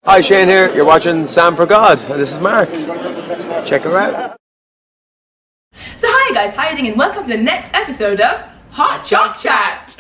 Hi, Shane here. You're watching Sam for God, and this is Mark. Check her out. So hi guys, how are you doing? And welcome to the next episode of Hot CHOC Chat.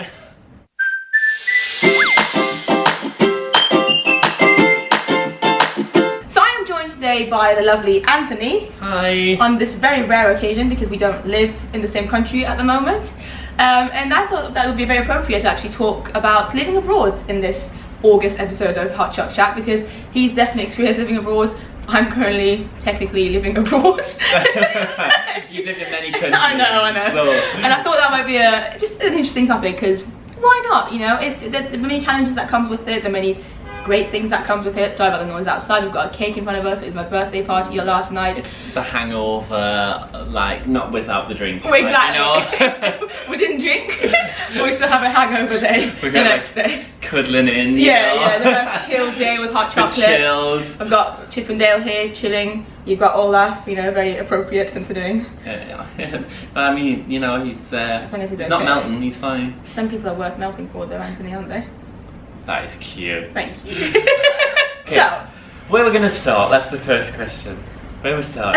So I am joined today by the lovely Anthony. Hi. On this very rare occasion because we don't live in the same country at the moment. And I thought that would be very appropriate to actually talk about living abroad in this August episode of Hot CHOC Chat, because he's definitely experienced living abroad. I'm currently technically living abroad. You've lived in many countries. I know. So. And I thought that might be just an interesting topic, because why not? You know, it's the many challenges that comes with it, the many great things that comes with it. Sorry about the noise outside. We've got a cake in front of us. It was my birthday party last night. It's the hangover, like not without the drink. Well, exactly. Like, you know? We didn't drink. We still have a hangover day the next day. Cuddling in. Yeah, the chill day with hot chocolate. Chilled. I've got Chippendale here chilling. You've got Olaf, you know, very appropriate considering. I mean, you know, he's not melting. He's fine. Some people are worth melting for, though, Anthony, aren't they? That is cute. Thank you. Okay. So, where we're gonna start? That's the first question. Where we start?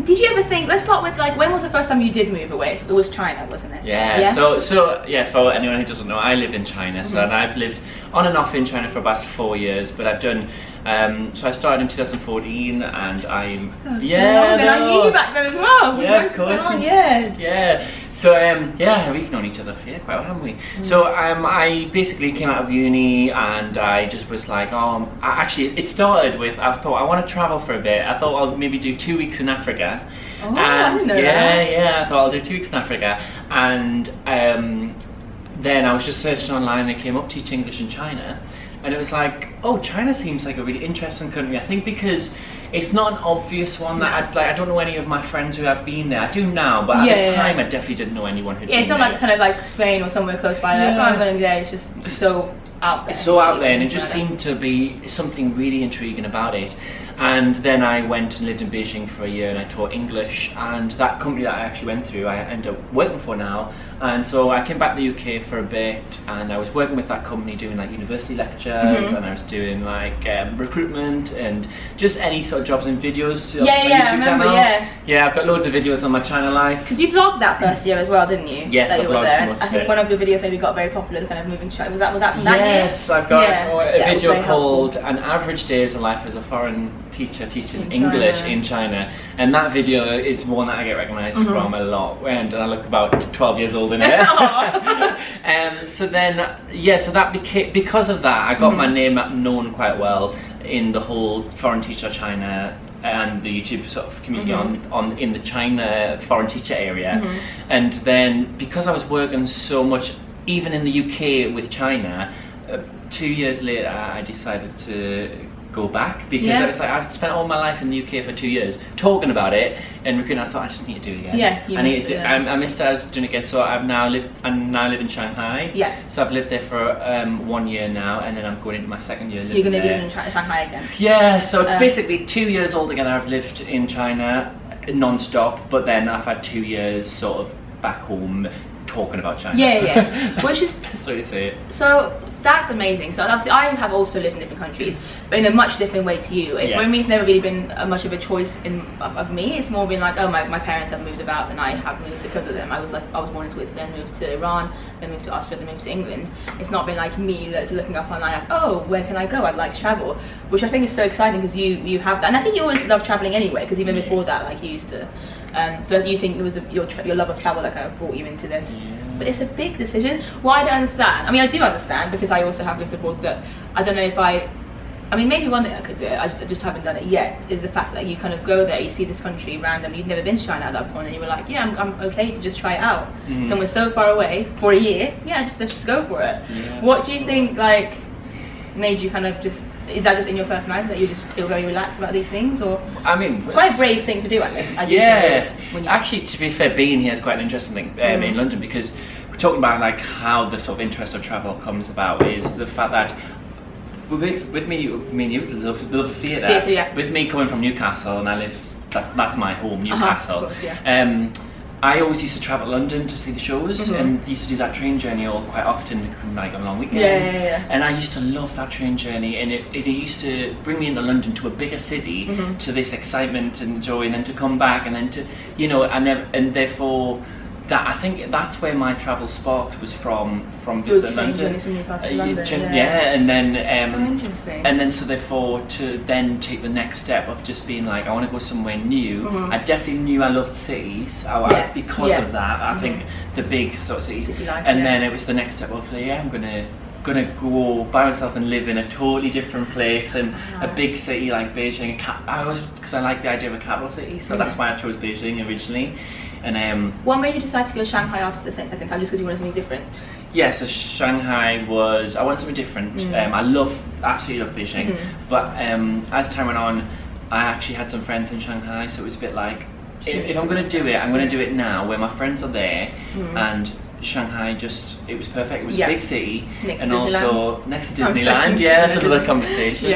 Did you ever think? Let's start with when was the first time you did move away? It was China, wasn't it? Yeah. So yeah. For anyone who doesn't know, I live in China. Mm-hmm. And I've lived on and off in China for about 4 years. But I've done. So I started in 2014, and I'm. And I knew you back then as well. Yeah, of course. Yeah. So we've known each other quite well, haven't we? Mm. So I basically came out of uni, and I just was like, actually, it started with I thought I want to travel for a bit. I thought I'll maybe do 2 weeks in Africa. Oh, and I didn't know that. Yeah. I thought I'll do 2 weeks in Africa, and then I was just searching online, and it came up Teach English in China. And it was like, oh, China seems like a really interesting country. I think because it's not an obvious one that I don't know any of my friends who have been there. I do now, but at the time I definitely didn't know anyone who'd been there. Yeah, it's not like kind of like Spain or somewhere close by. Like, I'm going to go. It's just so out there. It's so out there, and it just seemed to be something really intriguing about it. And then I went and lived in Beijing for a year, and I taught English. And that company that I actually went through, I ended up working for now. And so I came back to the UK for a bit, and I was working with that company doing like university lectures, and I was doing like recruitment and just any sort of jobs and videos. I remember. Yeah, I've got loads of videos on my China life. Because you vlogged that first year as well, didn't you? Yes, I vlogged most of it. I think one of your videos maybe got very popular, kind of moving to China. Was that from that year? Yes, I've got a video called "An Average Days of Life as a Foreign Teacher Teaching English in China," and that video is one that I get recognised from a lot, and I look about 12 years old in it. So that became, because of that, I got my name known quite well in the whole foreign teacher China and the YouTube sort of community in the China foreign teacher area. And then because I was working so much even in the UK with China, 2 years later I decided to go back, because it was like I've spent all my life in the UK for 2 years talking about it and recruiting. I thought I just need to do it again. I missed out doing it again, so I now live in Shanghai. So I've lived there for 1 year now, and then I'm going into my second year living there. You're going to be in Shanghai again? Yeah, so basically 2 years altogether I've lived in China non-stop, but then I've had 2 years sort of back home talking about China. Which is so you say it. So that's amazing. So obviously I have also lived in different countries, but in a much different way to you. For me, it's never really been much of a choice of me. It's more been like, oh, my parents have moved about, and I have moved because of them. I was born in Switzerland, moved to Iran, then moved to Austria, then moved to England. It's not been like me looking up online like, oh, where can I go? I'd like to travel, which I think is so exciting, because you have that, and I think you always loved traveling anyway, because even before that, like, you used to. So you think it was your love of travel that kind of brought you into this. But it's a big decision. Well, I don't understand. I mean, I do understand, because I also have lived abroad, but I don't know if I mean, maybe one day I could do it, I just haven't done it yet, is the fact that you kind of go there, you see this country randomly, you've never been to China at that point, and you were like, yeah, I'm okay to just try it out. Somewhere so far away, for a year, let's just go for it. What do you think, like, made you kind of just, is that just in your personality that you just feel very relaxed about these things? Or I mean, it's quite a brave thing to do, I think. Actually, to be fair, being here is quite an interesting thing in London, because we're talking about like how the sort of interest of travel comes about, is the fact that with me and you love of theatre. With me coming from Newcastle, and I live, that's my home, Newcastle. Of course, I always used to travel to London to see the shows, and used to do that train journey quite often, like on long weekends. And I used to love that train journey, and it used to bring me into London, to a bigger city, to this excitement and joy, and then to come back, and then to, you know, and therefore that, I think that's where my travel sparked was from visiting London. And then so interesting. and then so therefore to then take the next step of just being like, I want to go somewhere new. I definitely knew I loved cities because of that. I think the big sort of cities, city life, and then it was the next step of I'm gonna go by myself and live in a totally different place, and a big city like Beijing. Because I like the idea of a capital city, so that's why I chose Beijing originally. And what made you decide to go to Shanghai after the second time? Just because you wanted something different? Yeah, so Shanghai was, I wanted something different. I absolutely love Beijing, but as time went on, I actually had some friends in Shanghai, so it was a bit like, if I'm going to do it, I'm going to do it now, where my friends are there, and Shanghai it was perfect. It was a big city, and also next to Disneyland. That's another conversation.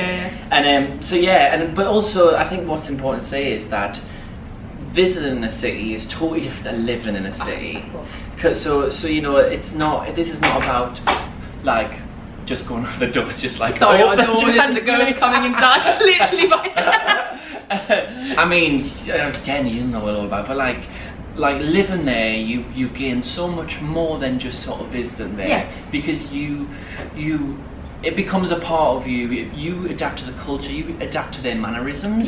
And but also I think what's important to say is that visiting a city is totally different than living in a city. Because so you know, this is not about like just going over the doors, just like sorry, our door and the ghost coming inside, literally by. I mean, again, you know what all about, but like living there, you gain so much more than just sort of visiting there, because it becomes a part of you. You adapt to the culture, you adapt to their mannerisms,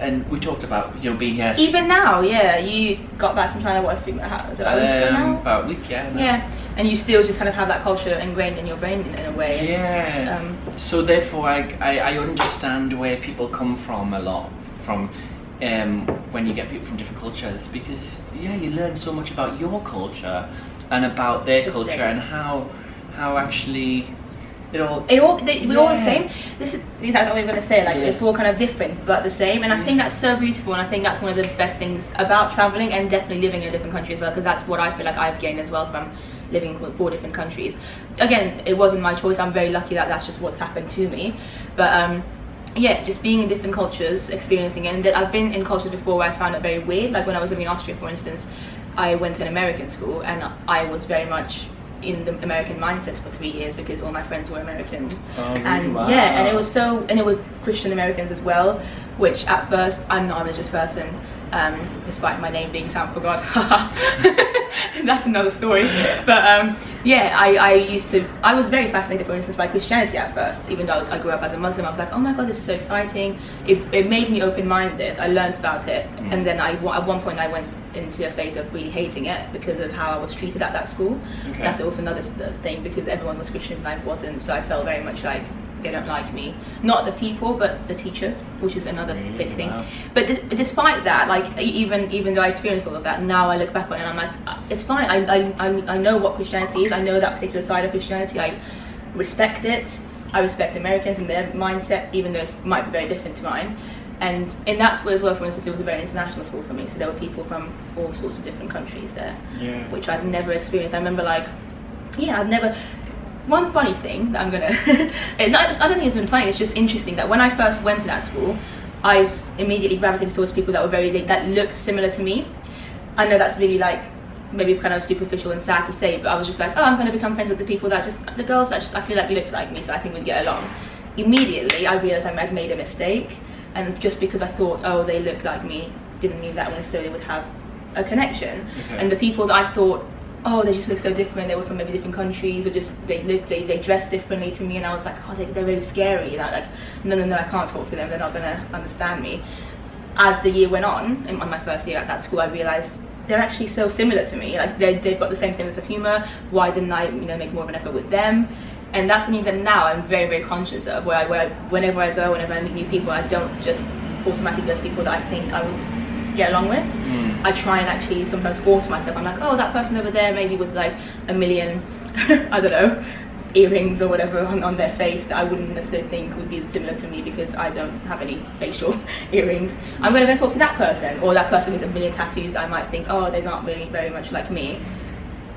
and we talked about, you know, being here. Even now, you got back from China, what, a few months ago now? About a week, and you still just kind of have that culture ingrained in your brain in a way. So therefore, I understand where people come from a lot, from when you get people from different cultures, because you learn so much about your culture and about their culture, and how actually we're all the same. This is exactly what I'm going to say. Like it's all kind of different but the same, and I think that's so beautiful. And I think that's one of the best things about traveling, and definitely living in a different country as well, because that's what I feel like I've gained as well from living in 4 different countries. Again, it wasn't my choice. I'm very lucky that that's just what's happened to me. But just being in different cultures, experiencing it. And I've been in cultures before where I found it very weird. Like when I was living in Austria, for instance, I went to an American school, and I was very much in the American mindset for 3 years because all my friends were American. And it was Christian Americans as well, which at first, I'm not a religious person, despite my name being Sam for God. That's another story. But I was very fascinated, for instance, by Christianity at first. Even though I grew up as a Muslim, I was like, oh my God, this is so exciting. It made me open-minded. I learned about it, and then at one point I went into a phase of really hating it because of how I was treated at that school. That's also another thing, because everyone was Christians and I wasn't, so I felt very much like they don't like me. Not the people, but the teachers, which is another big thing. But despite that, like even though I experienced all of that, now I look back on it and I'm like, it's fine. I know what Christianity is. I know that particular side of Christianity. I respect it. I respect Americans and their mindset, even though it might be very different to mine. And in that school as well, for instance, it was a very international school for me, so there were people from all sorts of different countries there, which I'd never experienced. I remember one funny thing that I'm gonna I don't think it's even funny, it's just interesting that when I first went to that school, I immediately gravitated towards people that were that looked similar to me. I know that's really like maybe kind of superficial and sad to say, but I was just like, oh, I'm going to become friends with the girls that I feel like look like me, so I think we'd get along. Immediately I realised I'd made a mistake, and just because I thought, oh, they look like me, didn't mean that necessarily would have a connection. And the people that I thought, oh, they just look so different, they were from maybe different countries, or just they dress differently to me, and I was like, oh, they're very scary, like no, I can't talk to them, they're not going to understand me. As the year went on, in my first year at that school, I realised they're actually so similar to me, like they've got the same sense of humour. Why didn't I make more of an effort with them? And that's something that now I'm very, very conscious of, whenever I go, whenever I meet new people, I don't just automatically go to people that I think I would get along with. I try and actually sometimes force myself. I'm like, oh, that person over there, maybe with like a million I don't know, earrings or whatever on their face that I wouldn't necessarily think would be similar to me because I don't have any facial earrings. I'm going to go talk to that person, or that person with a million tattoos. I might think, oh, they're not really very much like me.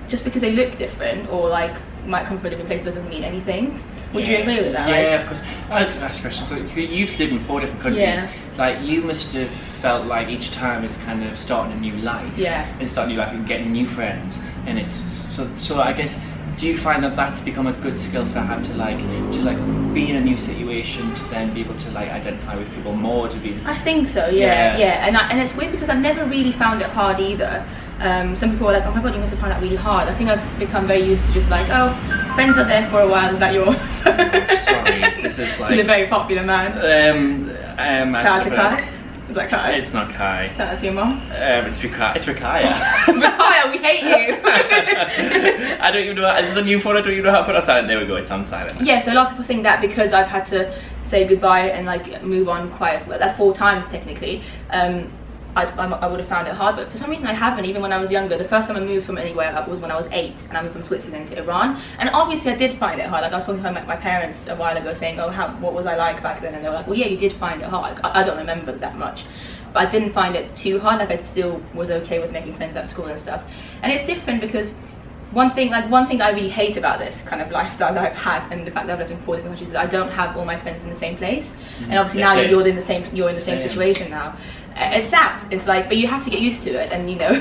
Just because they look different or like might come from a different place doesn't mean anything. Would you agree with that? Yeah, of course. I could ask questions. So you've lived in 4 different countries. Yeah. Like, you must have felt like each time is kind of starting a new life. Yeah. And starting a new life and getting new friends. And it's so I guess, do you find that that's become a good skill for how to be in a new situation, to then be able to like identify with people more, to be? I think so. Yeah. And it's weird because I've never really found it hard either. Some people are like, oh my god, you must have found that really hard. I think I've become very used to just like, oh, friends are there for a while. Is that your? Sorry, this is like. He's a very popular man. Shout out to Kai. Is that Kai? It's not Kai. Shout out to your mom. It's Rakaya. Rakaya, we hate you. I don't even know. This is a new phone. I don't even know how to put it on silent. There we go. It's on silent. Yeah. So a lot of people think that because I've had to say goodbye and like move on quite that 4 times technically. I would have found it hard, but for some reason I haven't. Even when I was younger, the first time I moved from anywhere was when I was 8, and I moved from Switzerland to Iran. And obviously I did find it hard. Like I was talking to my parents a while ago, saying, "Oh, what was I like back then?" And they were like, "Well, yeah, you did find it hard." I don't remember that much, but I didn't find it too hard. Like I still was okay with making friends at school and stuff. And it's different because one thing that I really hate about this kind of lifestyle that I've had, and the fact that I've lived in 4 different countries, is that I don't have all my friends in the same place. And obviously now that you're in the same situation now. It's sad. It's like, but you have to get used to it, and you know.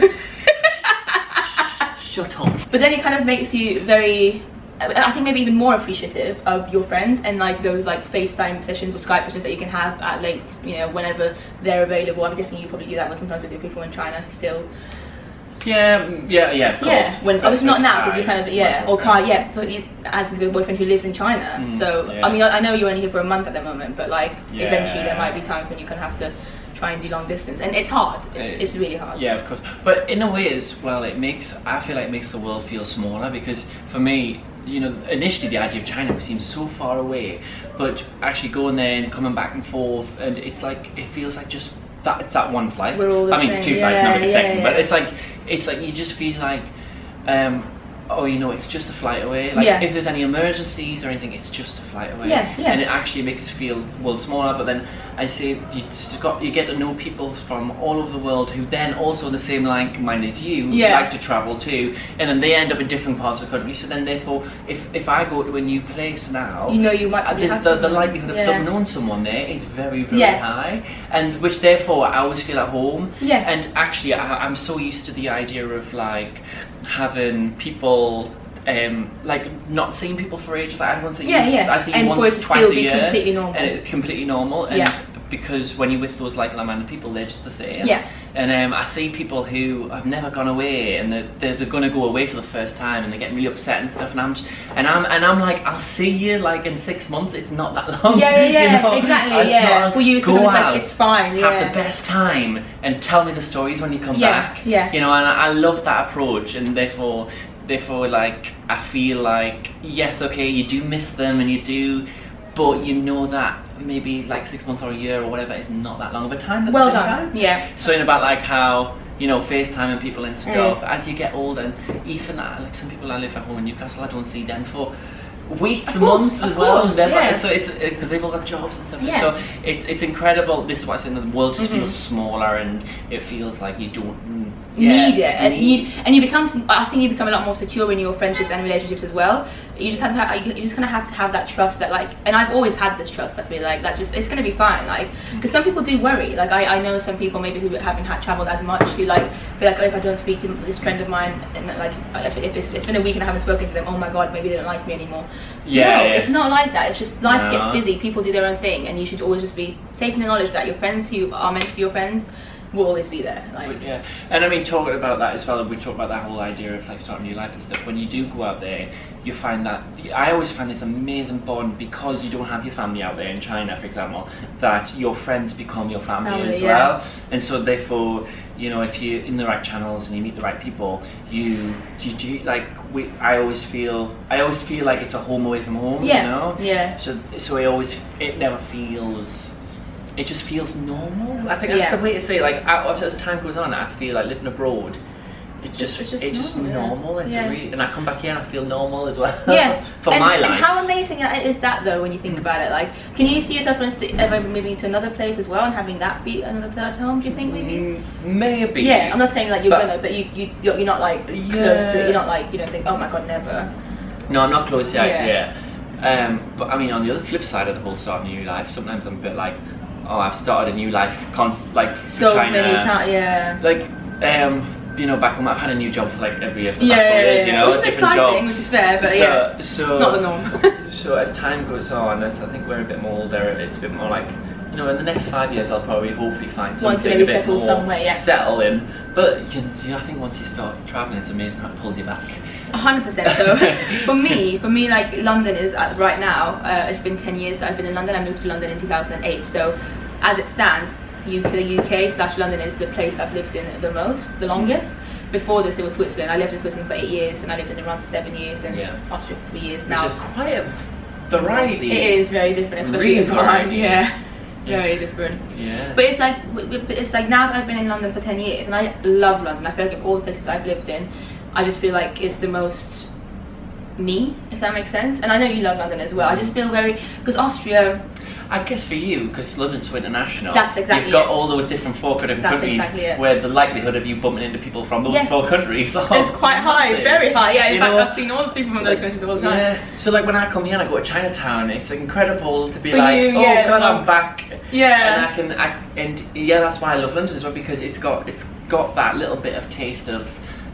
Shut up. But then it kind of makes you very, I think maybe even more appreciative of your friends, and like those like FaceTime sessions or Skype sessions that you can have at late, you know, whenever they're available. I'm guessing you probably do that, but sometimes with your people in China still. Yeah, of course. Yeah, when obviously not now because you kind of or Kai, so you add to a boyfriend who lives in China. So I mean, I know you're only here for a month at the moment, but like eventually there might be times when you kind of have to try and do long distance, and it's hard. It's really hard. Yeah, of course. But in a way as well, I feel like it makes the world feel smaller, because for me, you know, initially the idea of China seems so far away, but actually going there and coming back and forth, and it's like, it feels like just that, it's that one flight. We're all the same. It's 2 flights, not really thing, but it's like you just feel like oh, you know, it's just a flight away. Like if there's any emergencies or anything, it's just a flight away. And it actually makes it feel smaller. But then I say you get to know people from all over the world who then also in the same like-mind as you like to travel too, and then they end up in different parts of the country. So then therefore, if I go to a new place now, you know, you might the likelihood of knowing someone there is very high, and which therefore I always feel at home. And actually I'm so used to the idea of like having people like not seeing people for ages. Like I don't see I see you once, twice a year, and it's completely normal. And because when you're with those like-minded people, they're just the same. And I see people who have never gone away, and they're going to go away for the first time, and they're getting really upset and stuff. And I'm like, I'll see you like in 6 months. It's not that long. You know? Exactly. For you, it's like it's fine. Have the best time, and tell me the stories when you come back. You know, and I love that approach, and therefore like I feel like yes, okay, you do miss them, and you do, but you know that maybe like 6 months or a year or whatever is not that long of a time at the same time. So in about like how, you know, FaceTiming people and stuff as you get older, and even like some people I live at home in Newcastle, I don't see them for weeks, months as well. So it's because they've all got jobs and stuff. So it's incredible. This is what I said. The world just feels smaller, and it feels like you don't need it, and you become. I think you become a lot more secure in your friendships and relationships as well. You just kind of have to have that trust that like, and I've always had this trust. I feel like that just it's gonna be fine. Like, because some people do worry. Like I know some people maybe who haven't traveled as much, who like feel like, oh, if I don't speak to this friend of mine, and like if it's been a week and I haven't spoken to them, oh my god, maybe they don't like me anymore. It's not like that. It's just life gets busy. People do their own thing, and you should always just be safe in the knowledge that your friends who are meant to be your friends will always be there. Like, and I mean, talking about that as well, we talk about that whole idea of like starting a new life and stuff. When you do go out there, you find that I always find this amazing bond, because you don't have your family out there in China, for example, that your friends become your family as well. And so therefore, you know, if you're in the right channels and you meet the right people, you like I always feel like it's a home away from home. You know. So it never feels. It just feels normal. I think that's the way to say it. Like as time goes on, I feel like living abroad, it's just normal. It's and I come back here and I feel normal as well. For my life. And how amazing is that though, when you think about it? Like, can you see yourself ever moving to another place as well and having that be another third home? Do you think maybe? Maybe. Yeah, I'm not saying like you're gonna, but you're not like close to it. You're not like, you don't think, oh my god, never. No, I'm not close to the idea. But I mean, on the other flip side of the whole starting a new life, sometimes I'm a bit like, oh, I've started a new life, like for so China. many times, yeah. Like, you know, back home, I've had a new job for like every year for the past 4 years, you know, which a is different exciting, job. which is fair, but so not the norm. So as time goes on, as I think we're a bit more older, it's a bit more like, you know, in the next 5 years, I'll probably hopefully find something a bit more settle in. But you know, I think once you start traveling, it's amazing how it pulls you back. 100%. So for me, like London is right now. It's been 10 years that I've been in London. I moved to London in 2008. So as it stands, the UK/London is the place I've lived in the longest. Before this, it was Switzerland. I lived in Switzerland for 8 years, and I lived in Iran for 7 years, and Austria for 3 years now. Which is quite a variety. It is very different, especially in Iran. Yeah. Very different. Yeah. But it's like now that I've been in London for 10 years, and I love London. I feel like in all the places I've lived in, I just feel like it's the most me, if that makes sense. And I know you love London as well. I just feel because Austria, I guess for you, because London's so international, that's exactly you've got all those different 4 different countries where the likelihood of you bumping into people from those 4 countries it's quite high, very high. Yeah, in fact, I've seen all the people from those countries all the time. Yeah. So like when I come here and I go to Chinatown, it's incredible to be like, oh god, I'm back. Yeah. And that's why I love London as well, because it's got that little bit of taste of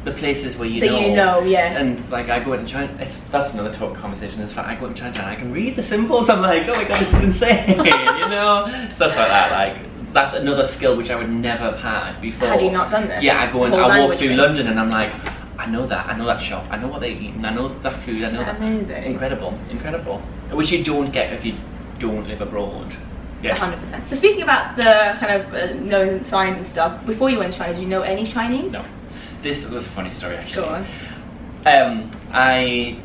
the places where you know, and like I go into China, that's another conversation. Is I go into China and I can read the symbols. I'm like, oh my god, this is insane, you know, stuff like that. Like that's another skill which I would never have had before. Had you not done this? Yeah, I walk through London and I'm like, I know that shop, I know what they eat, and I know that food. I know that. Amazing. Incredible, which you don't get if you don't live abroad. Yeah. 100%. So speaking about the kind of knowing signs and stuff, before you went to China, did you know any Chinese? No. This was a funny story actually. Go on. I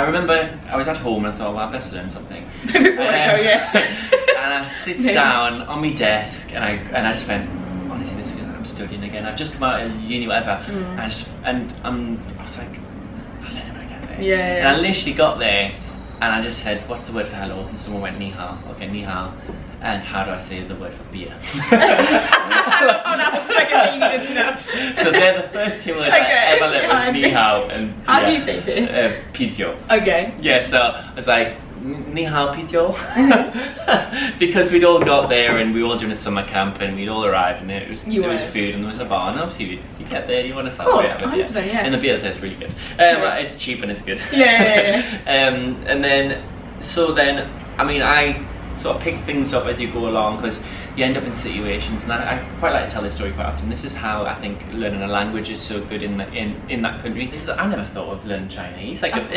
remember I was at home and I thought, well, I best learn something. Before I go, And I sit down on my desk and I just went, honestly, this feels like I'm studying again. I've just come out of uni, whatever. I was like, I'll learn it when I get there. Yeah. And I literally got there and I just said, what's the word for hello? And someone went, ni hao. Okay, ni hao. And how do I say the word for beer? Oh, that was the second thing you needed to know. So they're the first 2 words I ever learned was ni hao and how do you say beer? Pijiu. Okay. Yeah, so I was like, ni hao pijiu. Because we'd all got there and we were all doing a summer camp and we'd all arrived and there was food and there was a bar, and obviously you get there, you want to celebrate it. Yeah. And the beer is really good. It's cheap and it's good. Yeah. And then, I mean, I sort of pick things up as you go along, because you end up in situations, and I quite like to tell this story quite often. This is how I think learning a language is so good in that country. I never thought of learning Chinese. Like, of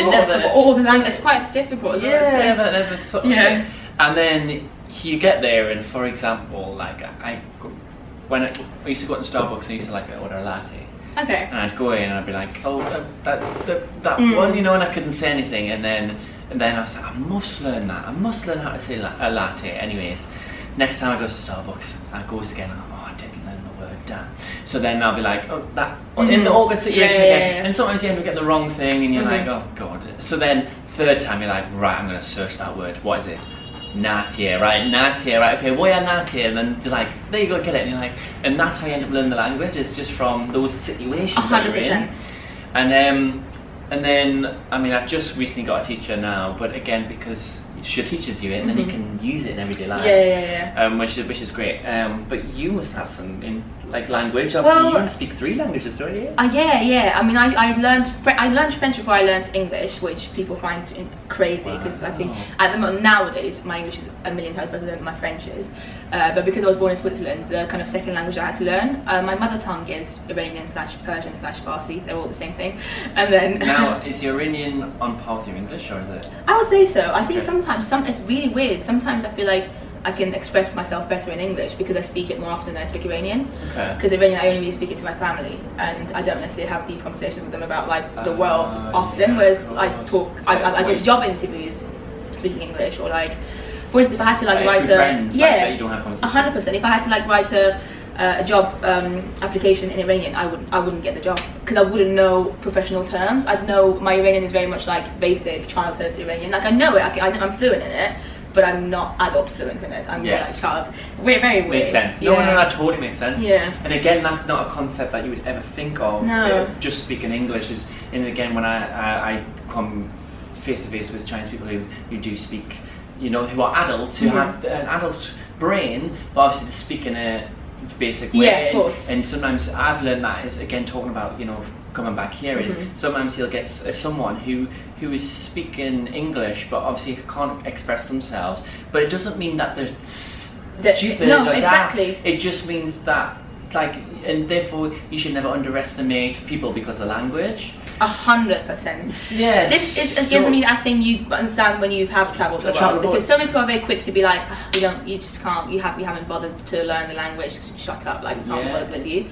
all the language, it's quite difficult. Never thought of it. And then you get there, and for example, like when I used to go to Starbucks, I used to like order a latte. Okay. And I'd go in and I'd be like, oh, that one, you know, and I couldn't say anything, and then I was like, I must learn that. I must learn how to say a latte. Anyways, next time I go to Starbucks, I goes again. I'm like, oh, I didn't learn the word damn. So then I'll be like, oh, that in the August situation again. And sometimes you end up getting the wrong thing, and you're like, oh god. So then third time you're like, right, I'm gonna search that word. What is it? Natie, right? Okay, what are natie? And then you're like, there you go, get it. And you're like, and that's how you end up learning the language. It's just from those situations that you're in. And then, I mean, I've just recently got a teacher now, but again, because she teaches you it, and then you can use it in everyday life. Which is great. But you must have some language. Obviously, you speak 3 languages, don't you? Yeah. I mean, I learned French before I learned English, which people find crazy, because I think at the moment nowadays my English is a million times better than my French is. But because I was born in Switzerland, the kind of second language I had to learn, my mother tongue is Iranian/Persian/Farsi. They're all the same thing. And then now, is your Iranian on par with your English, or is it? I would say so. I think sometimes it's really weird. Sometimes I feel like I can express myself better in English because I speak it more often than I speak Iranian. Because Iranian, I only really speak it to my family, and I don't necessarily have deep conversations with them about the world often. Whereas I go to job interviews speaking English, or for instance, if I had to write friends, you don't have conversations. 100%. If I had to write a job application in Iranian, I wouldn't get the job because I wouldn't know professional terms. I'd know my Iranian is very much like basic childhood Iranian. I know it. I'm fluent in it. But I'm not adult fluent in it. I'm more like child. We're very weird. Makes sense. No, that totally makes sense. Yeah. And again, that's not a concept that you would ever think of. No. Just speaking English is. And again, when I come face to face with Chinese people who do speak, you know, who are adults, who have an adult brain, but obviously they speak in a basic way. Yeah, of course. And sometimes I've learned that is, again, talking about, you know, coming back here, is sometimes you'll get someone who is speaking English but obviously can't express themselves, but it doesn't mean that they're stupid or exactly. daft. It just means that, like, and therefore you should never underestimate people because of language. 100%. Yes. This is again, I think you understand when you have travelled the world, because so many people are very quick to be like, you just can't, you haven't bothered to learn the language, shut up, like, we can't bother with you.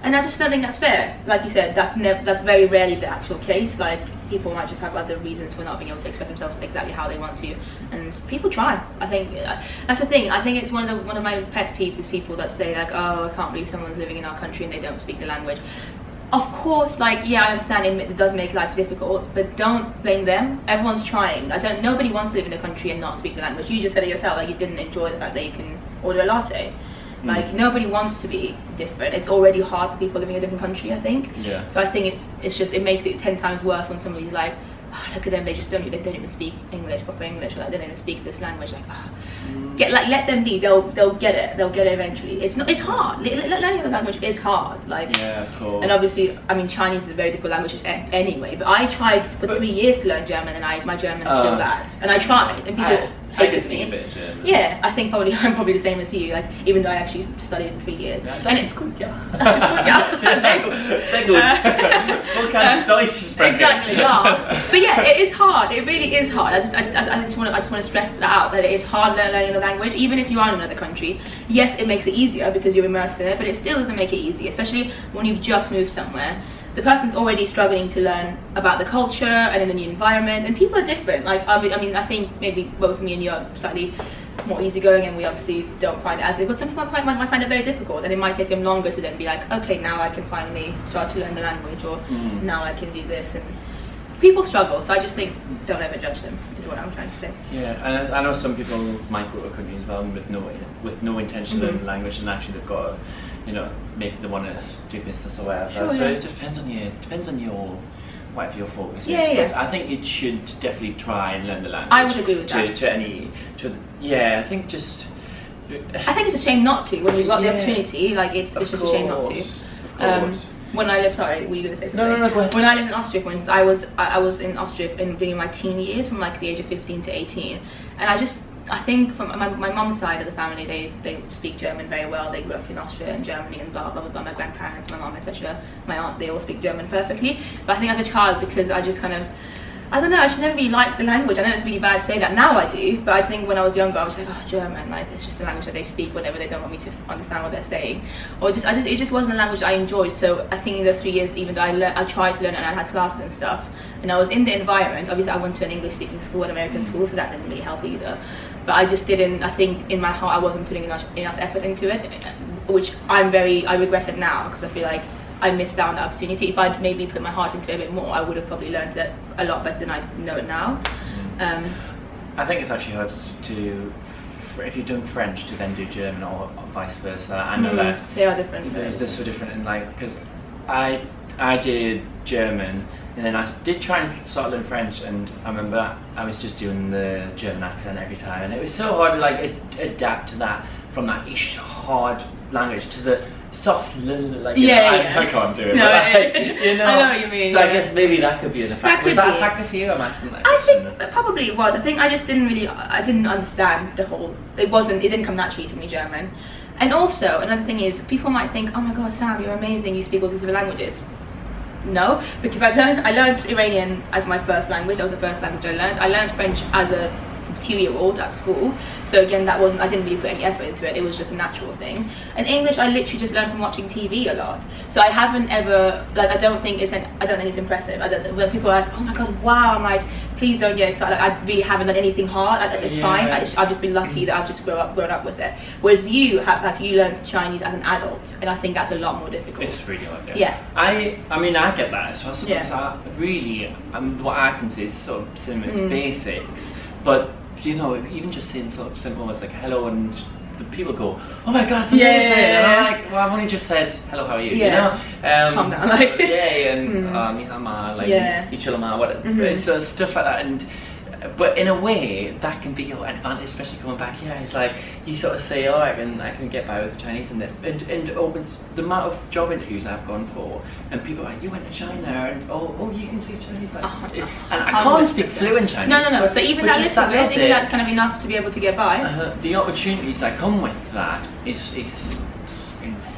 And I just don't think that's fair. Like you said, that's very rarely the actual case. Like, people might just have other reasons for not being able to express themselves exactly how they want to, and people try. I think that's the thing. I think it's one of my pet peeves is people that say like, oh, I can't believe someone's living in our country and they don't speak the language. Of course, like, yeah, I understand it does make life difficult, but don't blame them. Everyone's trying. Nobody wants to live in a country and not speak the language. You just said it yourself, like, you didn't enjoy the fact that you can order a latte. Like, nobody wants to be different. It's already hard for people living in a different country, I think. Yeah. So I think it's just, it makes it 10 times worse when somebody's like, oh, look at them, they don't even speak proper English, or like, they don't even speak this language. Like, let them be. They'll get it. They'll get it eventually. It's hard. Learning the language is hard. Like, yeah, of course. And obviously, I mean, Chinese is a very difficult language anyway. But I tried for 3 years to learn German, and my German's still bad. And I tried, and people hated me. A bit of German. Yeah, I think I'm probably the same as you. Like, even though I actually studied for 3 years. Ja, and it's gut, ja. Sehr gut. Sehr gut. Deutsch sprechen. Exactly. Yeah. But yeah, it is hard. It really is hard. I just want to stress that out, that it is hard learning the language, even if you are in another country. Yes, it makes it easier because you're immersed in it, but it still doesn't make it easy, especially when you've just moved somewhere. The person's already struggling to learn about the culture and in a new environment, and people are different. Like, I mean, I think maybe both me and you are slightly more easygoing, and we obviously don't find it as difficult. Some people might find it very difficult, and it might take them longer to then be like, okay, now I can finally start to learn the language, or now I can do this. And people struggle, so I just think don't ever judge them, is what I'm trying to say. Yeah, and I know some people might go to a country as well with no intention to learn the language, and actually they've got, you know, maybe they want to do business or whatever. Sure, so it depends on your whatever your focus is. Yeah. But I think it should definitely try and learn the language. I would agree with that. I think just. I think it's a shame not to when you've got the opportunity. Like, it's just a shame not to. Of course. When I lived, sorry, were you going to say something? No, go ahead. When I lived in Austria, for instance, I was in Austria during my teen years, from like the age of 15 to 18, and I think from my mum's side of the family, they speak German very well. They grew up in Austria and Germany and blah blah blah. My grandparents, my mum, etc., my aunt, they all speak German perfectly. But I think as a child, because I just kind of, I don't know, I just never really liked the language. I know it's really bad to say that, now I do, but I just think when I was younger, I was like, oh, German, like, it's just the language that they speak whenever they don't want me to understand what they're saying. Or it just wasn't a language I enjoyed. So I think in those 3 years, even though I tried to learn it and I had classes and stuff, and I was in the environment, obviously I went to an English-speaking school, an American school, so that didn't really help either. But I just didn't, I think in my heart I wasn't putting enough effort into it, which I regret it now, because I feel like I missed out on the opportunity. If I'd maybe put my heart into it a bit more, I would have probably learned it a lot better than I know it now. I think it's actually hard to, if you've done French, to then do German, or vice versa. I know that they are different. They're so different, and like, because I did German, and then I did try and start learning French, and I remember I was just doing the German accent every time, and it was so hard to like adapt to that, from that hard language to the soft, like, I can't do it. No, but like, you know, I know what you mean. So I guess maybe that could be an effect. Was that a factor for you? I'm asking that question. I think probably it was. I think I just I didn't understand the whole. It didn't come naturally to me, German. And also another thing is, people might think, oh my God, Sam, you're amazing. You speak all these different languages. No, because I learned Iranian as my first language. That was the first language I learned. I learned French as a 2-year-old at school, so again, I didn't really put any effort into it. It was just a natural thing. And English, I literally just learned from watching TV a lot. So I haven't ever, like, I don't think it's impressive. When people are like, oh my God, wow, I'm like, please don't get excited. Like, I really haven't done anything hard. It's fine. I've just been lucky that I've just grown up with it. Whereas you learned Chinese as an adult, and I think that's a lot more difficult. It's really hard. Yeah. I mean, I get that as well. Sometimes what I can say is sort of similar basics, but you know, even just saying sort of simple words like hello and the people go, oh my god, it's amazing. And I'm like, well, I've only just said hello, how are you? You know, calm down, like and ni hao ma, like you chill ma, what, so stuff like that. And but in a way, that can be your advantage, especially coming back here. It's like you sort of say, "Oh, I can get by with the Chinese," and it opens the amount of job interviews I've gone for, and people are like, "You went to China, and oh, you can speak Chinese." Like, and I can't speak fluent Chinese. No. But even that little bit, even that kind of enough to be able to get by. The opportunities that come with that is insane.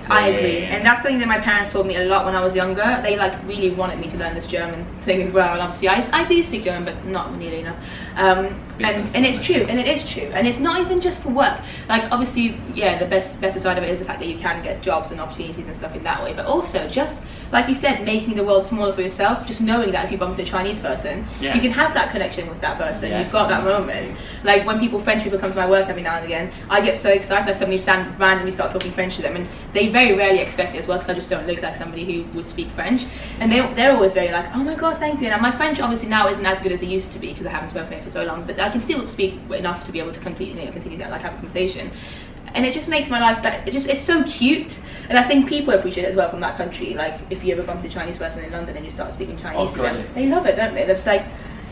I agree, and that's something that my parents told me a lot when I was younger. They like really wanted me to learn this German thing as well, and obviously I do speak German, but not nearly enough. And it's true, and it is true, and it's not even just for work. Like obviously, the better side of it is the fact that you can get jobs and opportunities and stuff in that way, but also just like you said, making the world smaller for yourself. Just knowing that if you bump into a Chinese person, you can have that connection with that person. You've got that moment. Like when French people come to my work every now and again, I get so excited that somebody randomly start talking French to them, and they very rarely expect it as well, because I just don't look like somebody who would speak French, and they're always very like, oh my god, thank you. And my French obviously now isn't as good as it used to be because I haven't spoken it for so long, but I can still speak enough to be able to continue to like have a conversation, and it just makes my life better. It's so cute, and I think people appreciate it as well from that country. Like if you ever bump into a Chinese person in London and you start speaking Chinese to them, they love it, don't they? That's like,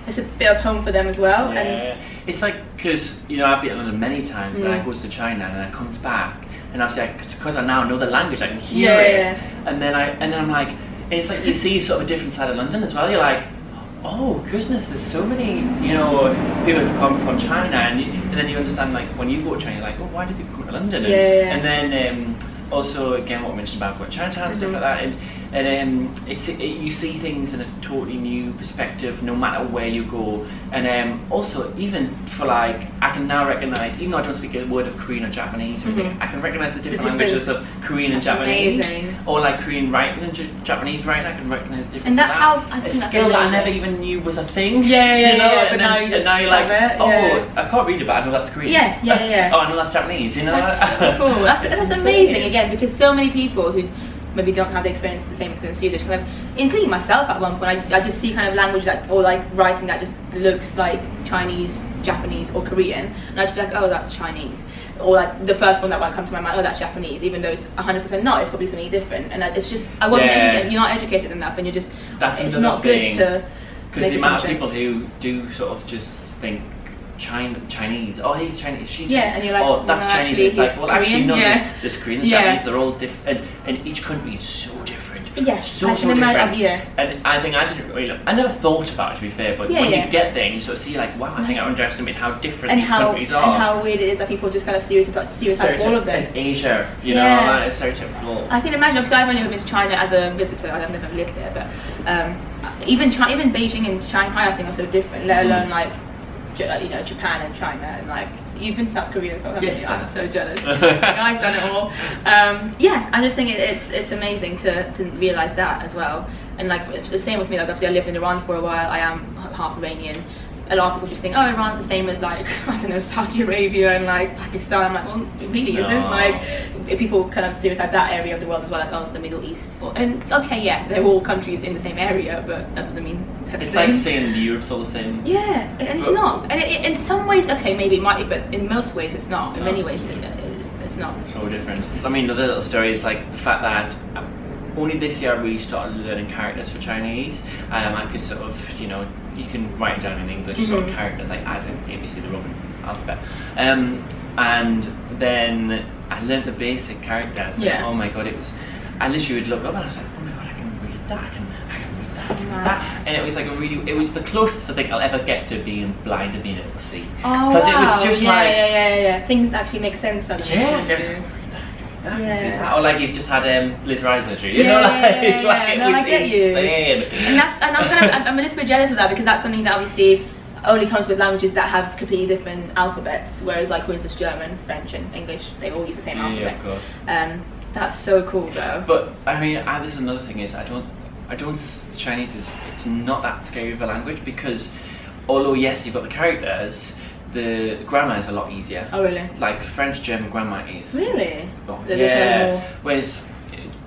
it's a bit of home for them as well. And it's like, because I've been in London many times, and I goes to China and I comes back, and obviously because I now know the language, I can hear it, and then I'm like, and it's like you see sort of a different side of London as well. You're like, oh goodness, there's so many people who've come from China, and then you understand, like when you go to China, you're like, oh, why did people come to London? And then also again what I mentioned about Chinatown and stuff like that, and you see things in a totally new perspective no matter where you go, and also even for like, I can now recognise, even though I don't speak a word of Korean or Japanese or anything, I can recognise the different languages of Korean and Japanese, or like Korean writing and Japanese writing. I can recognise the difference. And a skill that I never even knew was a thing. But now you're like, I can't read it, but I know that's Korean. Oh, I know that's Japanese. That's so cool. That's amazing. Again, because so many people who maybe don't have the experience, the same experience you do, kind of, including myself at one point, I just see kind of language that, or like writing that just looks like Chinese, Japanese or Korean, and I just be like, oh, that's Chinese. Or like the first one that might come to my mind, oh, that's Japanese, even though it's 100% not, it's probably something different. And it's just, I wasn't educated, you're not educated enough, and you're just, it's not good to, because the amount of people who do sort of just think Chinese, oh, he's Chinese, she's Chinese, and you're like, oh, that's Chinese. It's like, well, actually, no, there's Korean, there's Japanese, they're all different, and each country is so different. So different. And I think I didn't really, I never thought about it, to be fair, but when you get there and you sort of see, like, wow, I think I underestimated how different these countries are. And how weird it is that people just kind of stereotype all of them. As Asia, you know, it's stereotypical. I can imagine, because I've only ever been to China as a visitor, I've never lived there, but even Beijing and Shanghai, I think, are so different, let alone, like, Japan and China, and like you've been to South Korea as well, haven't you? I'm so jealous. I've done it all. I just think it's amazing to realise that as well. And like it's the same with me. Like obviously I lived in Iran for a while. I am half Iranian. A lot of people just think, oh, Iran's the same as like, I don't know, Saudi Arabia and like Pakistan. I'm like, well, it really isn't. Like people kind of stereotype that area of the world as well, like, oh, the Middle East. And okay, they're all countries in the same area, but that doesn't mean it's like saying Europe's all the same. Yeah, and it's not. And in some ways, okay, maybe it might be, but in most ways it's not. In many ways it's not. So different. I mean, the little story is like the fact that only this year I really started learning characters for Chinese. I could sort of, you can write it down in English sort of characters, like as in ABC, the Roman alphabet. And then I learned the basic characters. And, oh my god, I literally would look up and I was like, oh my god, I can read that, I can that. And it was like it was the closest I think I'll ever get to being blind and being able to see. Because it was just things actually make sense. It was like, or like you've just had laser eye surgery, it was I get insane. And I'm a little bit jealous of that, because that's something that obviously only comes with languages that have completely different alphabets, whereas like for instance German, French and English, they all use the same alphabet. Yeah, of course. That's so cool though. But I mean, this is another thing, is I don't Chinese it's not that scary of a language, because although yes you've got the characters, the grammar is a lot easier. Oh really? Like French, German grammar is really? Whereas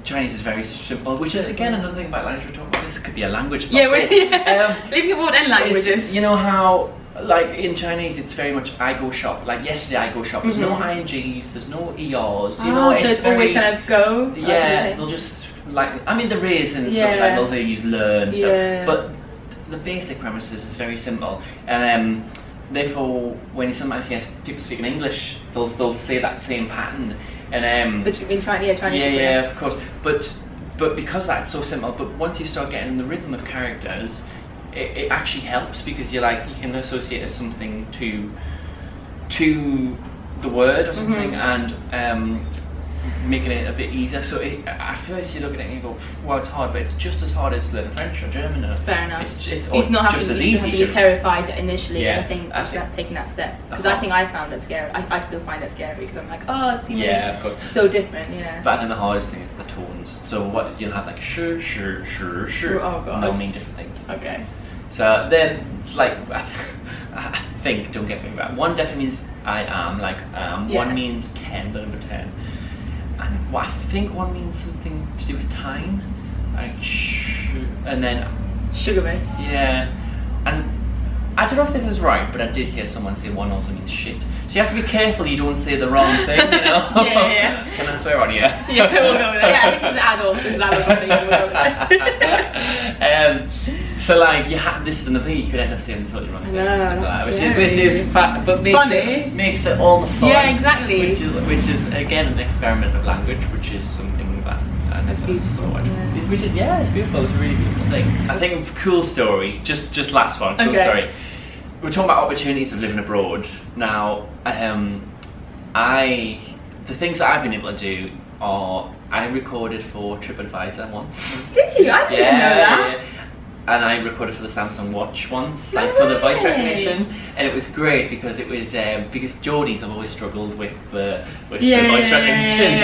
Chinese is very simple, which is again another thing about language we're talking about. This could be a language. Leaving it and languages. You know how like in Chinese, it's very much I go shop. Like yesterday, I go shop. There's no INGs, there's no ERs. You know, so it's very, always kind of go. Yeah, they'll just like. I mean, there is and stuff like they'll use learn stuff, but the basic premises is very simple. And therefore, when you sometimes hear people speaking English, they'll say that same pattern. And but in Chinese, yeah, of course. But because that's so simple. But once you start getting the rhythm of characters, it actually helps because you can associate something to the word or something, and making it a bit easier. So at first you look at it and you go, well, it's hard, but it's just as hard as learning French or German. Fair enough. It's not just as easy. You have to be terrified initially. Yeah, I think taking that step, because I think I found it scary. I still find it scary because I'm like, oh, it's too many. Yeah, of course. So different. Yeah. But I think the hardest thing is the tones. So what you'll have like sure. Oh god. They'll mean different things. Okay. So then, like, I think, don't get me wrong, one definitely means I am, like one means 10, the number 10. And I think one means something to do with time, like and then sugar babes. Yeah, and I don't know if this is right, but I did hear someone say one also means shit. So you have to be careful you don't say the wrong thing, you know. yeah. Can I swear on you? Yeah, we'll go with that. Yeah, I think it's adult. It's adult thing. We'll go with that. So like this is another thing you could end up saying the totally wrong thing, which is but makes it all the fun. Yeah, exactly. Which is again an experiment of language, which is something that that's beautiful. Which is it's beautiful. It's a really beautiful thing. I think cool story. Just last one. Cool story. We're talking about opportunities of living abroad. Now, the things that I've been able to do are I recorded for TripAdvisor once. Did you? I didn't know that. Yeah. And I recorded for the Samsung Watch once, like for the voice recognition, and it was great because it was because Geordies have always struggled with the voice recognition.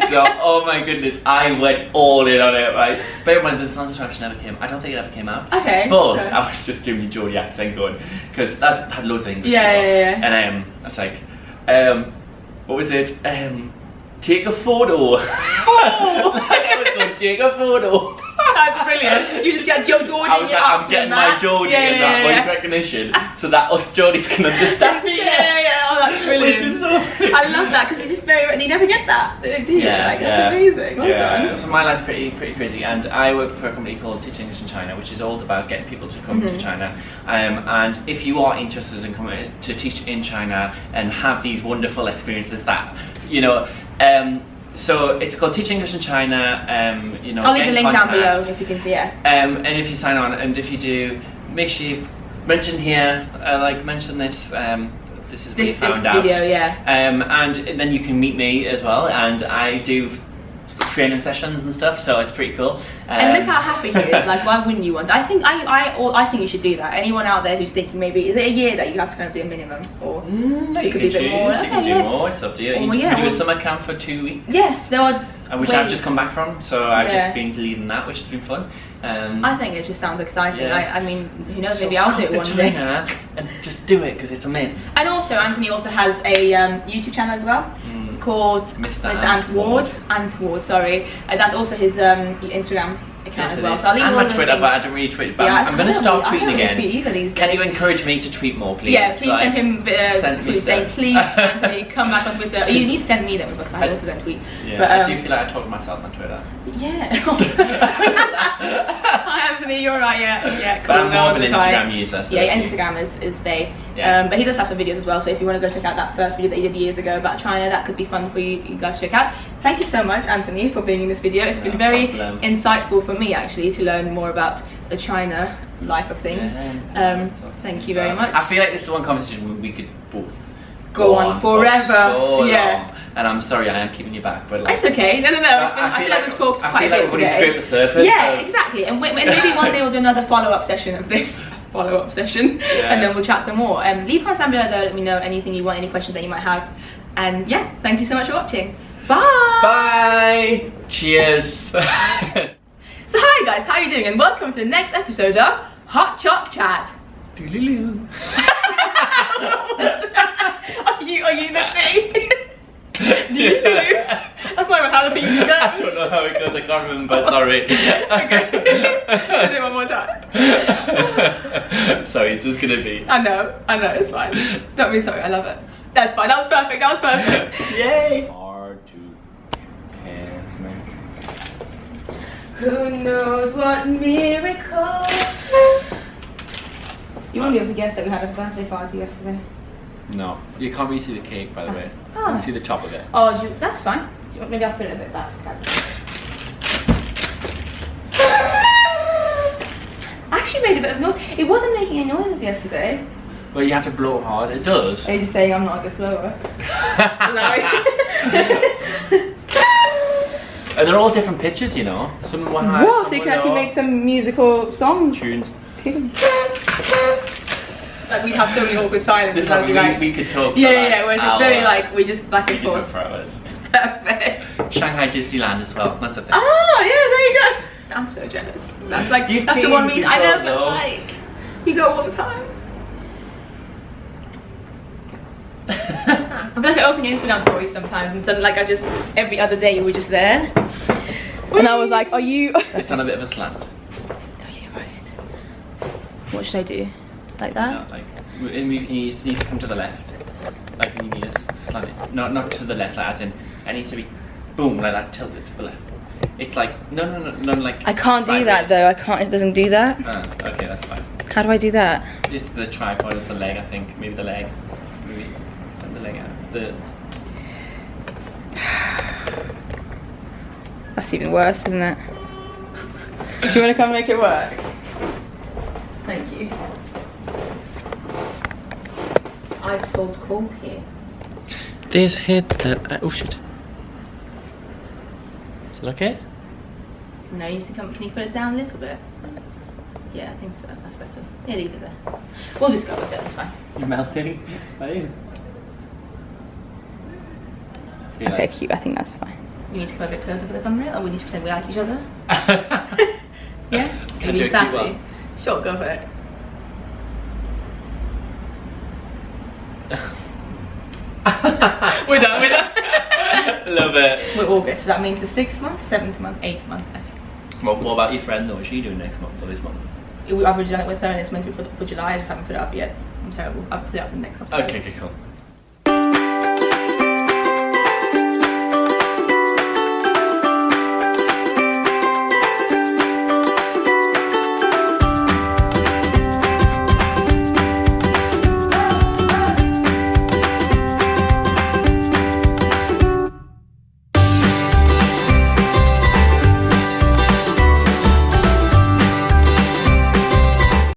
So, oh my goodness, I went all in on it. Right, bear in mind the Samsung Watch never came. I don't think it ever came out. Okay. But I was just doing the Geordie accent going because that had loads of English. And I was like, what was it? Take a photo. Oh. Like I was going, take a photo. That's brilliant. You just get Joe Geordie in your I'm getting my Geordie in that voice recognition so that us Geordies can understand. Oh, that's brilliant. Which is so funny. I love that because you just you never get that, do you? That's amazing. Well done. So my life's pretty crazy, and I work for a company called Teach English in China, which is all about getting people to come to China. And if you are interested in coming to teach in China and have these wonderful experiences that, so it's called Teach English in China. I'll leave the link down below if you can see it. And if you sign on, and if you do, make sure you mention here, mention this. This is this found out. video, and then you can meet me as well, and I do training sessions and stuff, so it's pretty cool. And look how happy he is. Like, why wouldn't you want? I think you should do that. Anyone out there who's thinking maybe is it a year that you have to kind of do a minimum, or you could do a bit more. You can do more. It's up to you. You can do a summer camp for 2 weeks. Yes, there are. Which I've just come back from, so I've just been leading that, which has been fun. I think it just sounds exciting. I mean, who knows? Maybe I'll do it one day. And just do it because it's amazing. And also, Anthony also has a YouTube channel as well. Called Mr. Ant Ward. Sorry. That's also his Instagram account as well. So I'll leave all my those Twitter, things. but I don't really tweet. But I'm going to start tweeting again. Tweet either these days. Can you encourage me to tweet more, please? Yeah, please send him tweets saying, please, Anthony, come back on Twitter. You need to send me them as well, because I also don't tweet. Yeah, but, I do feel like I talk to myself on Twitter. Yeah. Hi, Anthony, you're right. Yeah, cool. But I'm more of an Instagram user. So Instagram is Bay. Yeah. But he does have some videos as well, so if you want to go check out that first video that he did years ago about China, that could be fun for you guys to check out. Thank you so much, Anthony, for being in this video. It's been very insightful for me, actually, to learn more about the China life of things. Thank you very much. I feel like this is one conversation we could both go on forever. So long. And I'm sorry I am keeping you back, but it's okay. No. I feel like we've talked quite a bit today. I feel like we've only scraped the surface. Yeah, exactly. And maybe one day we'll do another follow-up session of this. And then we'll chat some more. Leave comments down below though. Let me know anything you want, any questions that you might have. And yeah, thank you so much for watching. Bye. Bye. Cheers. So hi guys, how are you doing? And welcome to the next episode of Hot Choc Chat. Doodaloo. Are you the thing? That's not how the thing goes. I don't know how it goes, I can't remember, sorry. Okay. I'll do it one more time. sorry, it's just gonna be. I know, it's fine. Don't be sorry, I love it. That's fine, that was perfect. Yay! R2 cares, man. Who knows what miracle? You won't be able to guess that we had a birthday party yesterday. No, you can't really see the cake, by the way. Oh, you can see the top of it. Oh, that's fine. Maybe I'll put it a bit back. I actually made a bit of noise. It wasn't making any noises yesterday. Well, you have to blow hard. It does. Are you just saying I'm not a good blower? And they're all different pitches, you know. Some one high, whoa, some so you can low. actually make some musical song tunes. Like we'd have so many awkward silences. This one we could talk. Yeah. Whereas it's very like we just back and we could forth. talk for hours. Perfect. Shanghai Disneyland as well. That's a thing. Oh yeah, there you go. I'm so jealous. That's like that's the one reason I know, but like you go all the time. I'm like I open your Instagram stories sometimes, and suddenly like I just every other day you were just there, and I was like, are you? It's on a bit of a slant. Oh, you're right. What should I do? Like that? No, like it needs to come to the left. Like you need to slant it. Not to the left, like, as in it needs to be boom like that, tilted to the left. It's like no, like. I can't sideways. do that though. I can't. It doesn't do that. Okay, that's fine. How do I do that? It's the tripod of the leg, I think. Maybe the leg. Maybe extend the leg out. That's even worse, isn't it? Do you want to come make it work? Thank you. I've sold cold here. This hit that. Oh shit. Is it okay? No, you need to come. Can you put it down a little bit? Yeah, I think so. That's better. Yeah, leave it there. We'll just go with it. That's fine. You're melting. Are you? Okay, cute. I think that's fine. You need to come a bit closer for the thumbnail, or we need to pretend we like each other. Yeah. Can I Maybe joke sassy. you well? Sure, go for it. We're done. Love it. We're August, so that means the 6th month, 7th month, 8th month. Okay. Well, what about your friend though? What's she doing next month or this month? I've already done it with her and it's meant to be for July, I just haven't put it up yet. I'm terrible. I'll put it up in the next couple of days. Okay, cool.